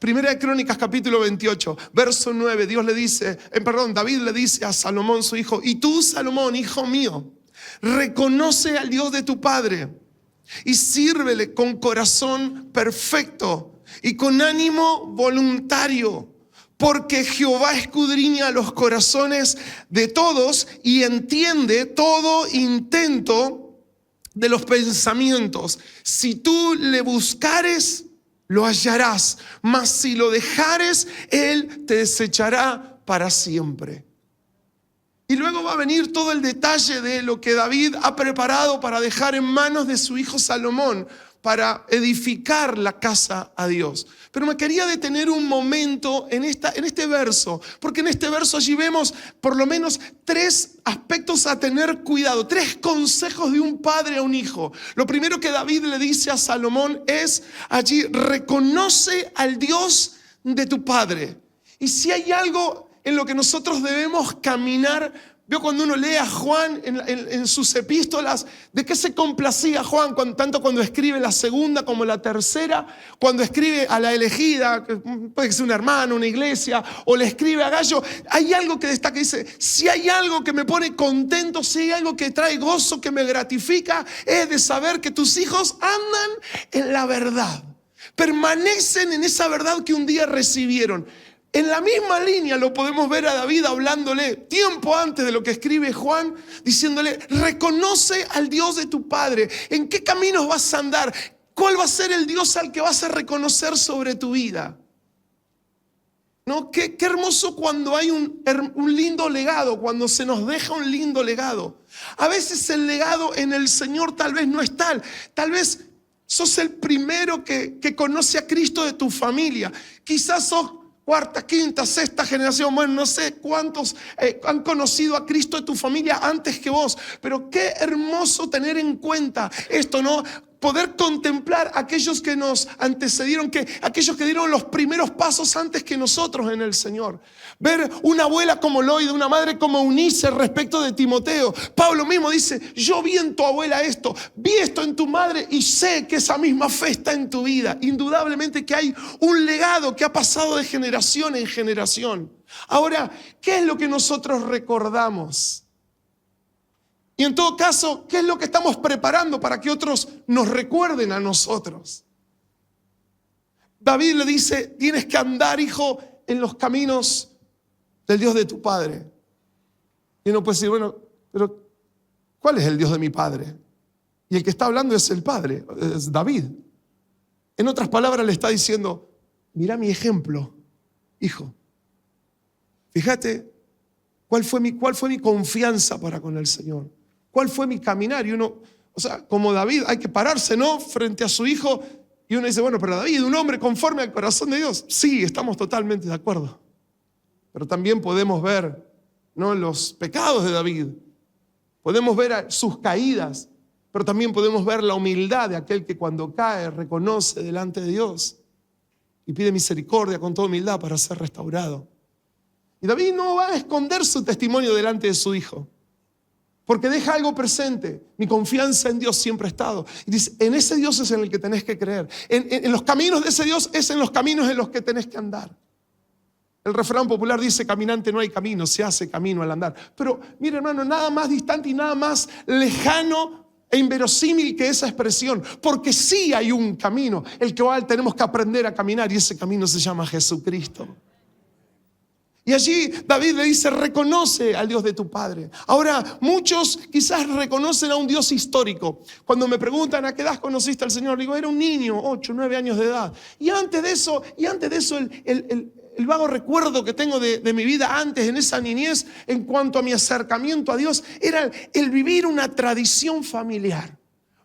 Primera de Crónicas, capítulo 28, verso 9, David le dice a Salomón, su hijo: y tú, Salomón, hijo mío, reconoce al Dios de tu padre y sírvele con corazón perfecto y con ánimo voluntario, porque Jehová escudriña los corazones de todos y entiende todo intento de los pensamientos. Si tú le buscares, lo hallarás, mas si lo dejares, él te desechará para siempre. Y luego va a venir todo el detalle de lo que David ha preparado para dejar en manos de su hijo Salomón para edificar la casa a Dios. Pero me quería detener un momento en este verso, porque en este verso allí vemos por lo menos 3 aspectos a tener cuidado, 3 consejos de un padre a un hijo. Lo primero que David le dice a Salomón es allí: reconoce al Dios de tu padre. Y si hay algo en lo que nosotros debemos caminar, veo cuando uno lee a Juan en sus epístolas, ¿de qué se complacía Juan? Tanto cuando escribe la segunda como la tercera, cuando escribe a la elegida, que puede ser una hermana, una iglesia, o le escribe a Gallo, hay algo que destaca, dice: si hay algo que me pone contento, si hay algo que trae gozo, que me gratifica, es de saber que tus hijos andan en la verdad, permanecen en esa verdad que un día recibieron. En la misma línea lo podemos ver a David hablándole tiempo antes de lo que escribe Juan, diciéndole: reconoce al Dios de tu padre. ¿En qué caminos vas a andar? ¿Cuál va a ser el Dios al que vas a reconocer sobre tu vida? ¿No? Qué hermoso cuando hay un lindo legado, cuando se nos deja un lindo legado. A veces el legado en el Señor tal vez no es tal. Tal vez sos el primero que conoce a Cristo de tu familia. Quizás sos 4ª, 5ª, 6ª generación, bueno, no sé cuántos han conocido a Cristo de tu familia antes que vos, pero qué hermoso tener en cuenta esto, ¿no? Poder contemplar a aquellos que nos antecedieron, aquellos que dieron los primeros pasos antes que nosotros en el Señor. Ver una abuela como Loida, una madre como Eunice respecto de Timoteo. Pablo mismo dice: yo vi en tu abuela esto, vi esto en tu madre y sé que esa misma fe está en tu vida. Indudablemente que hay un legado que ha pasado de generación en generación. Ahora, ¿qué es lo que nosotros recordamos? Y en todo caso, ¿qué es lo que estamos preparando para que otros nos recuerden a nosotros? David le dice: tienes que andar, hijo, en los caminos del Dios de tu padre. Y uno puede decir: bueno, pero ¿cuál es el Dios de mi padre? Y el que está hablando es el padre, es David. En otras palabras le está diciendo: mira mi ejemplo, hijo. Fíjate cuál fue mi confianza para con el Señor. ¿Cuál fue mi caminar? Y uno, como David, hay que pararse, ¿no?, frente a su hijo. Y uno dice: bueno, pero David, un hombre conforme al corazón de Dios. Sí, estamos totalmente de acuerdo. Pero también podemos ver, ¿no?, los pecados de David. Podemos ver sus caídas, pero también podemos ver la humildad de aquel que cuando cae reconoce delante de Dios y pide misericordia con toda humildad para ser restaurado. Y David no va a esconder su testimonio delante de su hijo, porque deja algo presente. Mi confianza en Dios siempre ha estado. Y dice: en ese Dios es en el que tenés que creer. En los caminos de ese Dios es en los caminos en los que tenés que andar. El refrán popular dice: caminante no hay camino, se hace camino al andar. Pero mire, hermano, nada más distante y nada más lejano e inverosímil que esa expresión. Porque sí hay un camino, el que tenemos que aprender a caminar, y ese camino se llama Jesucristo. Y allí David le dice: reconoce al Dios de tu padre. Ahora, muchos quizás reconocen a un Dios histórico. Cuando me preguntan: ¿a qué edad conociste al Señor? Digo: era un niño, 8, 9 años de edad. Y antes de eso el vago recuerdo que tengo de mi vida antes, en esa niñez, en cuanto a mi acercamiento a Dios, era el vivir una tradición familiar.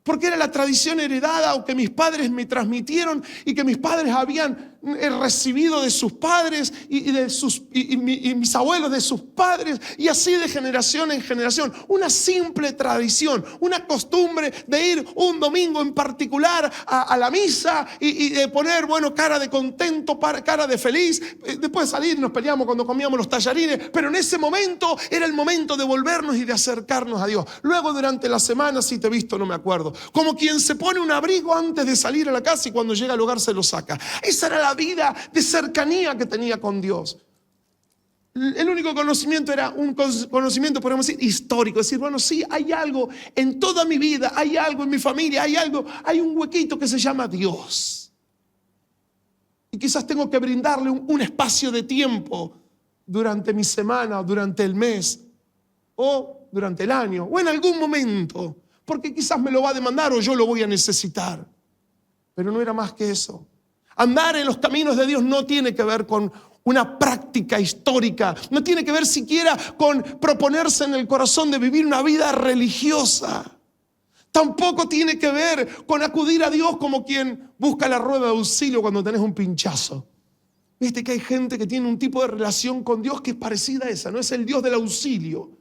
Porque era la tradición heredada o que mis padres me transmitieron y que mis padres habían recibido de sus padres y mis abuelos de sus padres, y así de generación en generación. Una simple tradición, una costumbre de ir un domingo en particular a la misa y de poner, bueno, cara de contento, cara de feliz. Después de salir nos peleamos cuando comíamos los tallarines, pero en ese momento era el momento de volvernos y de acercarnos a Dios. Luego durante la semana, si te he visto no me acuerdo. Como quien se pone un abrigo antes de salir a la casa y cuando llega al hogar se lo saca. Esa era la vida de cercanía que tenía con Dios. El único conocimiento era un conocimiento, podemos decir, histórico. Decir, bueno, sí, hay algo en toda mi vida, hay algo en mi familia, hay un huequito que se llama Dios. Y quizás tengo que brindarle un espacio de tiempo durante mi semana, durante el mes, o durante el año, o en algún momento, porque quizás me lo va a demandar o yo lo voy a necesitar. Pero no era más que eso. Andar en los caminos de Dios no tiene que ver con una práctica histórica, no tiene que ver siquiera con proponerse en el corazón de vivir una vida religiosa. Tampoco tiene que ver con acudir a Dios como quien busca la rueda de auxilio cuando tenés un pinchazo. Viste que hay gente que tiene un tipo de relación con Dios que es parecida a esa, no es el Dios del auxilio.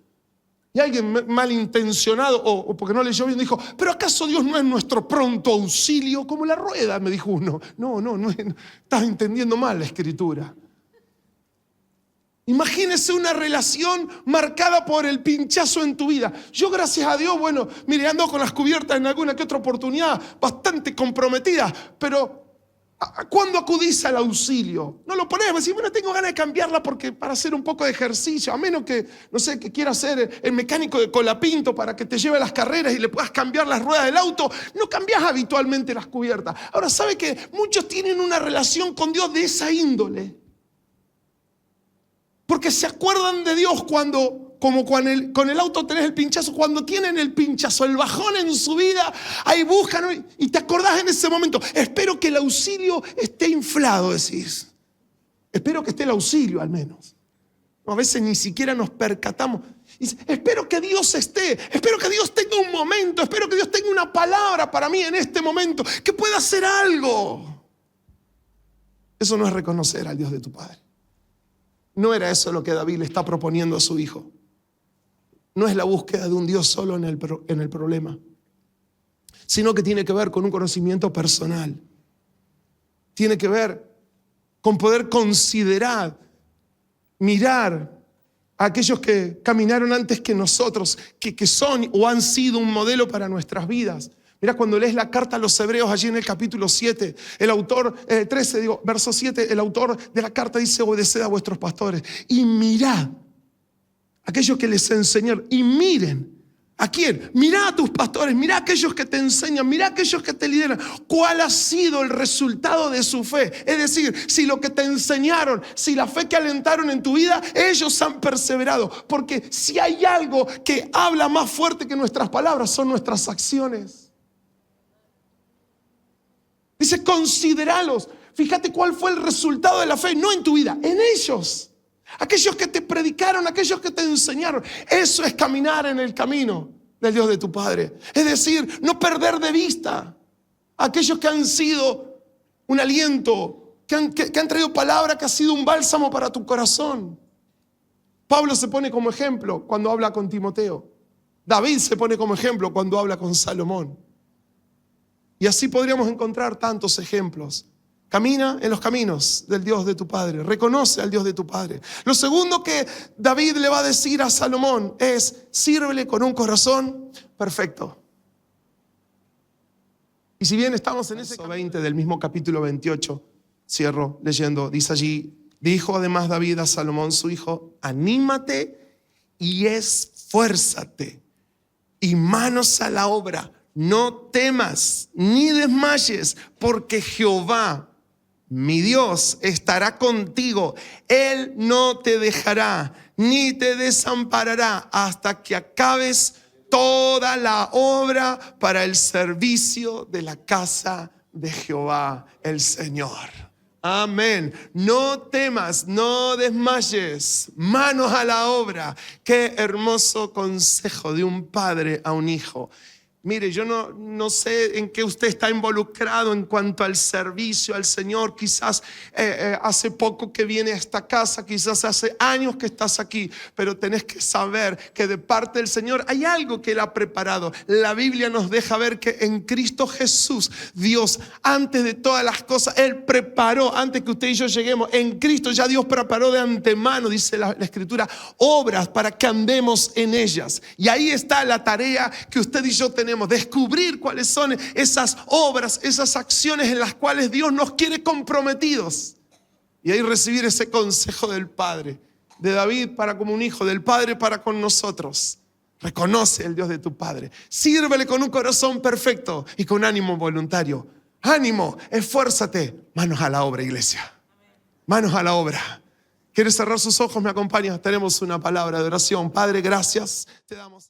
Y alguien malintencionado o porque no leyó bien dijo, pero ¿acaso Dios no es nuestro pronto auxilio? Como la rueda, me dijo uno. No, estás entendiendo mal la escritura. Imagínese una relación marcada por el pinchazo en tu vida. Yo, gracias a Dios, bueno, mire, ando con las cubiertas en alguna que otra oportunidad, bastante comprometida, pero ¿cuándo acudís al auxilio? No lo ponés, decís, bueno, tengo ganas de cambiarla porque para hacer un poco de ejercicio, a menos que, no sé, que quiera ser el mecánico de Colapinto para que te lleve a las carreras y le puedas cambiar las ruedas del auto, no cambias habitualmente las cubiertas. Ahora, ¿sabe que muchos tienen una relación con Dios de esa índole? Porque se acuerdan de Dios cuando, como con el auto tenés el pinchazo, cuando tienen el pinchazo, el bajón en su vida, ahí buscan y te acordás en ese momento. Espero que el auxilio esté inflado, decís. Espero que esté el auxilio al menos. A veces ni siquiera nos percatamos. Dice, espero que Dios esté, espero que Dios tenga un momento, espero que Dios tenga una palabra para mí en este momento, que pueda hacer algo. Eso no es reconocer al Dios de tu Padre. No era eso lo que David le está proponiendo a su hijo. No es la búsqueda de un Dios solo en el problema, sino que tiene que ver con un conocimiento personal. Tiene que ver con poder considerar, mirar a aquellos que caminaron antes que nosotros, que son o han sido un modelo para nuestras vidas. Mira, cuando lees la carta a los Hebreos, allí en el capítulo 7, el autor, 13, verso 7, el autor de la carta dice, obedeced a vuestros pastores y mirad, aquellos que les enseñaron, y miren, ¿a quién? Mirá a tus pastores, mirá a aquellos que te enseñan, mirá a aquellos que te lideran, ¿cuál ha sido el resultado de su fe? Es decir, si lo que te enseñaron, si la fe que alentaron en tu vida, ellos han perseverado, porque si hay algo que habla más fuerte que nuestras palabras, son nuestras acciones. Dice, consideralos. Fíjate cuál fue el resultado de la fe, no en tu vida, en ellos. Aquellos que te predicaron, aquellos que te enseñaron. Eso es caminar en el camino del Dios de tu Padre. Es decir, no perder de vista a aquellos que han sido un aliento, que han traído palabra, que ha sido un bálsamo para tu corazón. Pablo se pone como ejemplo cuando habla con Timoteo. David se pone como ejemplo cuando habla con Salomón. Y así podríamos encontrar tantos ejemplos. Camina en los caminos del Dios de tu Padre. Reconoce al Dios de tu Padre. Lo segundo que David le va a decir a Salomón es, sírvele con un corazón perfecto. Y si bien estamos en ese 20 del mismo capítulo 28, cierro leyendo, dice allí, dijo además David a Salomón su hijo, anímate y esfuérzate y manos a la obra. No temas ni desmayes, porque Jehová, mi Dios, estará contigo. Él no te dejará ni te desamparará hasta que acabes toda la obra para el servicio de la casa de Jehová, el Señor. Amén. No temas, no desmayes. Manos a la obra. Qué hermoso consejo de un padre a un hijo. Mire, yo no sé en qué usted está involucrado en cuanto al servicio al Señor. Quizás hace poco que viene a esta casa, quizás hace años que estás aquí, pero tenés que saber que de parte del Señor hay algo que Él ha preparado. La Biblia nos deja ver que en Cristo Jesús, Dios, antes de todas las cosas, Él preparó, antes que usted y yo lleguemos, en Cristo ya Dios preparó de antemano, dice la Escritura, obras para que andemos en ellas. Y ahí está la tarea que usted y yo tenemos tenemos, descubrir cuáles son esas obras, esas acciones en las cuales Dios nos quiere comprometidos. Y ahí recibir ese consejo del Padre, de David para como un hijo, del Padre para con nosotros. Reconoce el Dios de tu Padre. Sírvele con un corazón perfecto y con ánimo voluntario. Ánimo, esfuérzate. Manos a la obra, iglesia. Manos a la obra. ¿Quieres cerrar sus ojos? ¿Me acompañas? Tenemos una palabra de oración. Padre, gracias. Te damos...